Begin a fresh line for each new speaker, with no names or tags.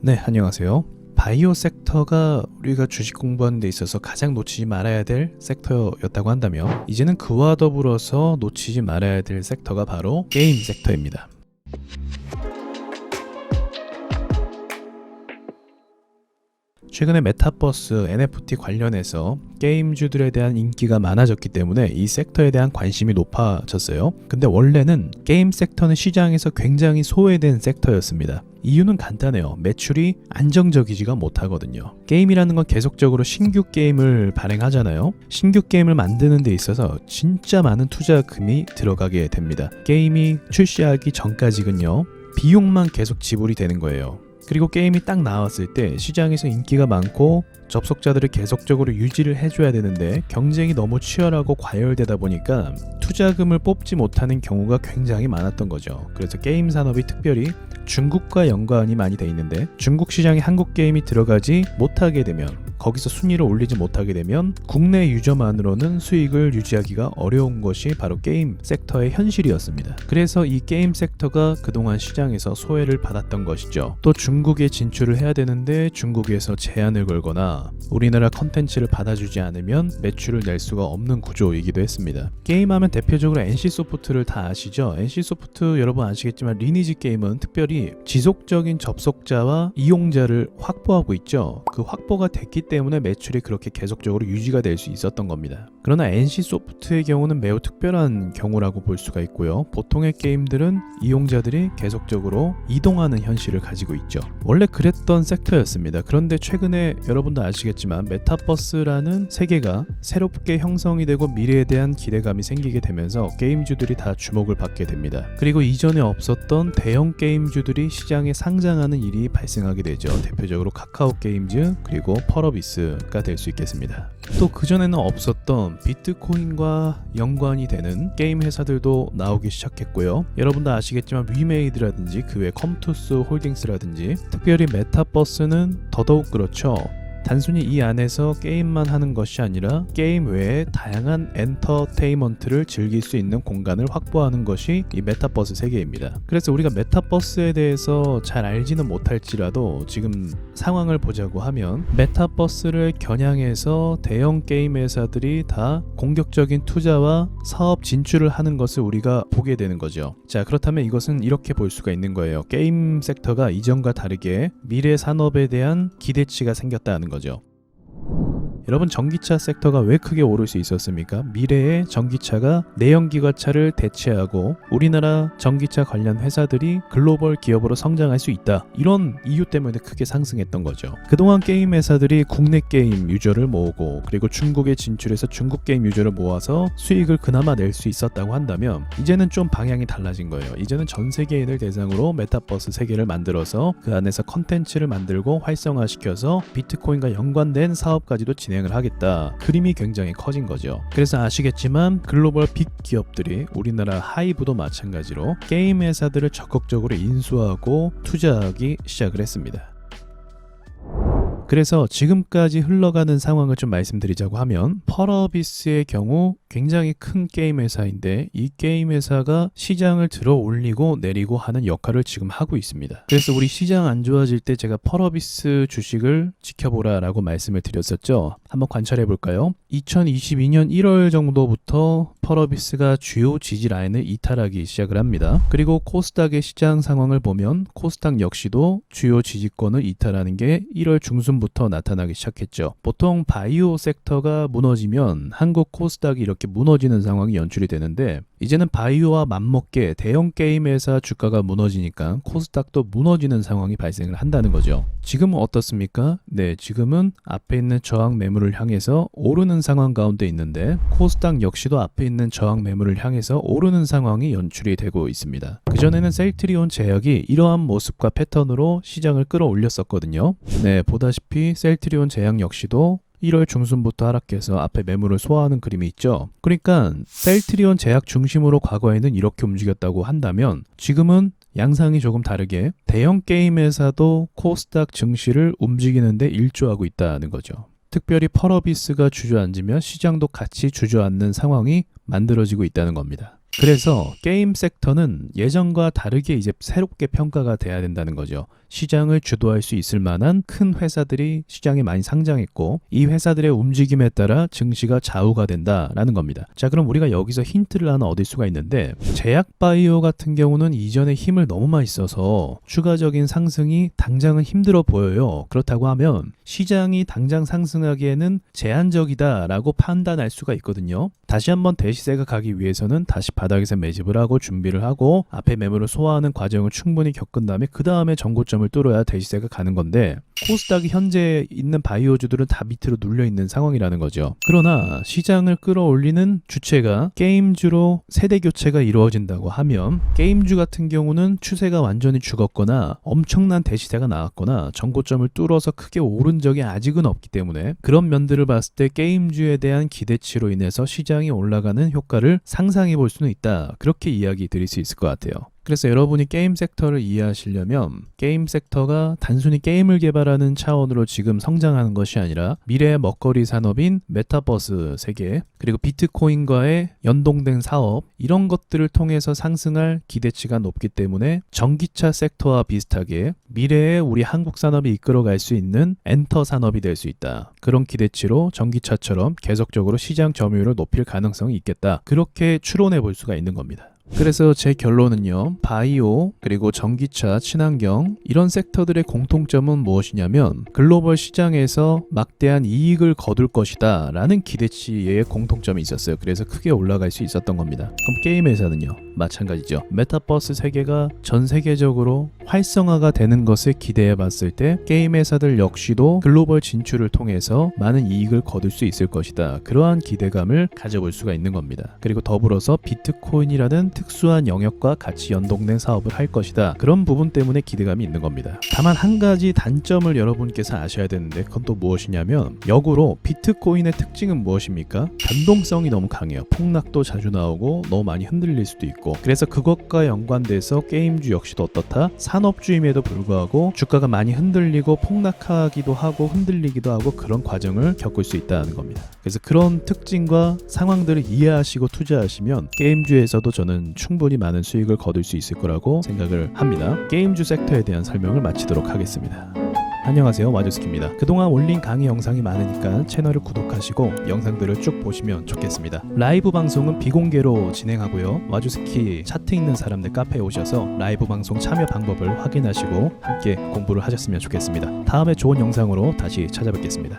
네, 안녕하세요. 바이오 섹터가 우리가 주식 공부하는 데 있어서 가장 놓치지 말아야 될 섹터였다고 한다면 이제는 그와 더불어서 놓치지 말아야 될 섹터가 바로 게임 섹터입니다. 최근에 메타버스, NFT 관련해서 게임주들에 대한 인기가 많아졌기 때문에 이 섹터에 대한 관심이 높아졌어요. 근데 원래는 게임 섹터는 시장에서 굉장히 소외된 섹터였습니다. 이유는 간단해요. 매출이 안정적이지가 못하거든요. 게임이라는 건 계속적으로 신규 게임을 발행하잖아요. 신규 게임을 만드는 데 있어서 진짜 많은 투자금이 들어가게 됩니다. 게임이 출시하기 전까지는요, 비용만 계속 지불이 되는 거예요. 그리고 게임이 딱 나왔을 때 시장에서 인기가 많고 접속자들을 계속적으로 유지를 해줘야 되는데 경쟁이 너무 치열하고 과열되다 보니까 투자금을 뽑지 못하는 경우가 굉장히 많았던 거죠. 그래서 게임 산업이 특별히 중국과 연관이 많이 돼 있는데, 중국 시장에 한국 게임이 들어가지 못하게 되면, 거기서 순위를 올리지 못하게 되면 국내 유저만으로는 수익을 유지하기가 어려운 것이 바로 게임 섹터의 현실이었습니다. 그래서 이 게임 섹터가 그동안 시장에서 소외를 받았던 것이죠. 또 중국에 진출을 해야 되는데 중국에서 제한을 걸거나 우리나라 컨텐츠를 받아주지 않으면 매출을 낼 수가 없는 구조이기도 했습니다. 게임하면 대표적으로 NC소프트를 다 아시죠? NC소프트 여러분 아시겠지만 리니지 게임은 특별히 지속적인 접속자와 이용자를 확보하고 있죠. 그 확보가 됐기 때문에 매출이 그렇게 계속적으로 유지가 될 수 있었던 겁니다. 그러나 NC소프트의 경우는 매우 특별한 경우라고 볼 수가 있고요. 보통의 게임들은 이용자들이 계속적으로 이동하는 현실을 가지고 있죠. 원래 그랬던 섹터였습니다. 그런데 최근에 여러분도 아시겠지만 메타버스라는 세계가 새롭게 형성이 되고 미래에 대한 기대감이 생기게 되면서 게임주들이 다 주목을 받게 됩니다. 그리고 이전에 없었던 대형 게임주들이 시장에 상장하는 일이 발생하게 되죠. 대표적으로 카카오 게임즈 그리고 펄어비스가 될 수 있겠습니다. 또 그전에는 없었던 비트코인과 연관이 되는 게임 회사들도 나오기 시작했고요. 여러분도 아시겠지만 위메이드라든지 그 외 컴투스 홀딩스라든지, 특별히 메타버스는 더더욱 그렇죠. 단순히 이 안에서 게임만 하는 것이 아니라 게임 외에 다양한 엔터테인먼트를 즐길 수 있는 공간을 확보하는 것이 이 메타버스 세계입니다. 그래서 우리가 메타버스에 대해서 잘 알지는 못할지라도 지금 상황을 보자고 하면 메타버스를 겨냥해서 대형 게임 회사들이 다 공격적인 투자와 사업 진출을 하는 것을 우리가 보게 되는 거죠. 자, 그렇다면 이것은 이렇게 볼 수가 있는 거예요. 게임 섹터가 이전과 다르게 미래 산업에 대한 기대치가 생겼다는 거죠. 여러분, 전기차 섹터가 왜 크게 오를 수 있었습니까? 미래의 전기차가 내연기관차를 대체하고 우리나라 전기차 관련 회사들이 글로벌 기업으로 성장할 수 있다, 이런 이유 때문에 크게 상승했던 거죠. 그동안 게임 회사들이 국내 게임 유저를 모으고 그리고 중국에 진출해서 중국 게임 유저를 모아서 수익을 그나마 낼 수 있었다고 한다면, 이제는 좀 방향이 달라진 거예요. 이제는 전 세계인을 대상으로 메타버스 세계를 만들어서 그 안에서 컨텐츠를 만들고 활성화시켜서 비트코인과 연관된 사업까지도 진행을 하겠다. 그림이 굉장히 커진 거죠. 그래서 아시겠지만 글로벌 빅 기업들이 우리나라 하이브도 마찬가지로 게임 회사들을 적극적으로 인수하고 투자하기 시작을 했습니다. 그래서 지금까지 흘러가는 상황을 좀 말씀드리자고 하면, 펄어비스의 경우 굉장히 큰 게임 회사인데 이 게임 회사가 시장을 들어 올리고 내리고 하는 역할을 지금 하고 있습니다. 그래서 우리 시장 안 좋아질 때 제가 펄어비스 주식을 지켜보라 라고 말씀을 드렸었죠. 한번 관찰해 볼까요? 2022년 1월 정도부터 펄어비스가 주요 지지 라인을 이탈하기 시작을 합니다. 그리고 코스닥의 시장 상황을 보면 코스닥 역시도 주요 지지권을 이탈하는 게 1월 중순부터 나타나기 시작했죠. 보통 바이오 섹터가 무너지면 한국 코스닥이 이렇게 무너지는 상황이 연출이 되는데, 이제는 바이오와 맞먹게 대형 게임 회사 주가가 무너지니까 코스닥도 무너지는 상황이 발생을 한다는 거죠. 지금은 어떻습니까? 네, 지금은 앞에 있는 저항 매물을 향해서 오르는 상황 가운데 있는데 코스닥 역시도 앞에 있는 저항 매물을 향해서 오르는 상황이 연출이 되고 있습니다. 그전에는 셀트리온 제약이 이러한 모습과 패턴으로 시장을 끌어올렸었거든요. 네, 보다시피 셀트리온 제약 역시도 1월 중순부터 하락해서 앞에 매물을 소화하는 그림이 있죠. 그러니까 셀트리온 제약 중심으로 과거에는 이렇게 움직였다고 한다면, 지금은 양상이 조금 다르게 대형 게임 회사도 코스닥 증시를 움직이는데 일조하고 있다는 거죠. 특별히 펄어비스가 주저앉으면 시장도 같이 주저앉는 상황이 만들어지고 있다는 겁니다. 그래서 게임 섹터는 예전과 다르게 이제 새롭게 평가가 돼야 된다는 거죠. 시장을 주도할 수 있을 만한 큰 회사들이 시장에 많이 상장했고 이 회사들의 움직임에 따라 증시가 좌우가 된다라는 겁니다. 자, 그럼 우리가 여기서 힌트를 하나 얻을 수가 있는데 제약 바이오 같은 경우는 이전에 힘을 너무 많이 써서 추가적인 상승이 당장은 힘들어 보여요. 그렇다고 하면 시장이 당장 상승하기에는 제한적이다라고 판단할 수가 있거든요. 다시 한번 대시세가 가기 위해서는 다시 바닥에서 매집을 하고 준비를 하고 앞에 매물을 소화하는 과정을 충분히 겪은 다음에 그 다음에 전고점을 뚫어야 대시세가 가는 건데 코스닥이 현재 있는 바이오주들은 다 밑으로 눌려 있는 상황이라는 거죠. 그러나 시장을 끌어올리는 주체가 게임주로 세대 교체가 이루어진다고 하면 게임주 같은 경우는 추세가 완전히 죽었거나 엄청난 대시세가 나왔거나 전고점을 뚫어서 크게 오른 적이 아직은 없기 때문에 그런 면들을 봤을 때 게임주에 대한 기대치로 인해서 시장이 올라가는 효과를 상상해 볼 수는 있다. 그렇게 이야기 드릴 수 있을 것 같아요. 그래서 여러분이 게임 섹터를 이해하시려면 게임 섹터가 단순히 게임을 개발하는 차원으로 지금 성장하는 것이 아니라 미래의 먹거리 산업인 메타버스 세계 그리고 비트코인과의 연동된 사업 이런 것들을 통해서 상승할 기대치가 높기 때문에 전기차 섹터와 비슷하게 미래에 우리 한국 산업이 이끌어갈 수 있는 엔터 산업이 될 수 있다. 그런 기대치로 전기차처럼 계속적으로 시장 점유율을 높일 가능성이 있겠다. 그렇게 추론해 볼 수가 있는 겁니다. 그래서 제 결론은요, 바이오 그리고 전기차, 친환경 이런 섹터들의 공통점은 무엇이냐면 글로벌 시장에서 막대한 이익을 거둘 것이다 라는 기대치의 공통점이 있었어요. 그래서 크게 올라갈 수 있었던 겁니다. 그럼 게임 회사는요? 마찬가지죠. 메타버스 세계가 전 세계적으로 활성화가 되는 것을 기대해 봤을 때 게임 회사들 역시도 글로벌 진출을 통해서 많은 이익을 거둘 수 있을 것이다. 그러한 기대감을 가져볼 수가 있는 겁니다. 그리고 더불어서 비트코인이라는 특수한 영역과 같이 연동된 사업을 할 것이다. 그런 부분 때문에 기대감이 있는 겁니다. 다만 한 가지 단점을 여러분께서 아셔야 되는데 그건 또 무엇이냐면 역으로 비트코인의 특징은 무엇입니까? 변동성이 너무 강해요. 폭락도 자주 나오고 너무 많이 흔들릴 수도 있고 그래서 그것과 연관돼서 게임주 역시도 어떻다? 산업주임에도 불구하고 주가가 많이 흔들리고 폭락하기도 하고 흔들리기도 하고 그런 과정을 겪을 수 있다는 겁니다. 그래서 그런 특징과 상황들을 이해하시고 투자하시면 게임주에서도 저는 충분히 많은 수익을 거둘 수 있을 거라고 생각을 합니다. 게임주 섹터에 대한 설명을 마치도록 하겠습니다. 안녕하세요, 와주스키입니다. 그동안 올린 강의 영상이 많으니까 채널을 구독하시고 영상들을 쭉 보시면 좋겠습니다. 라이브 방송은 비공개로 진행하고요. 와주스키 차트 있는 사람들 카페에 오셔서 라이브 방송 참여 방법을 확인하시고 함께 공부를 하셨으면 좋겠습니다. 다음에 좋은 영상으로 다시 찾아뵙겠습니다.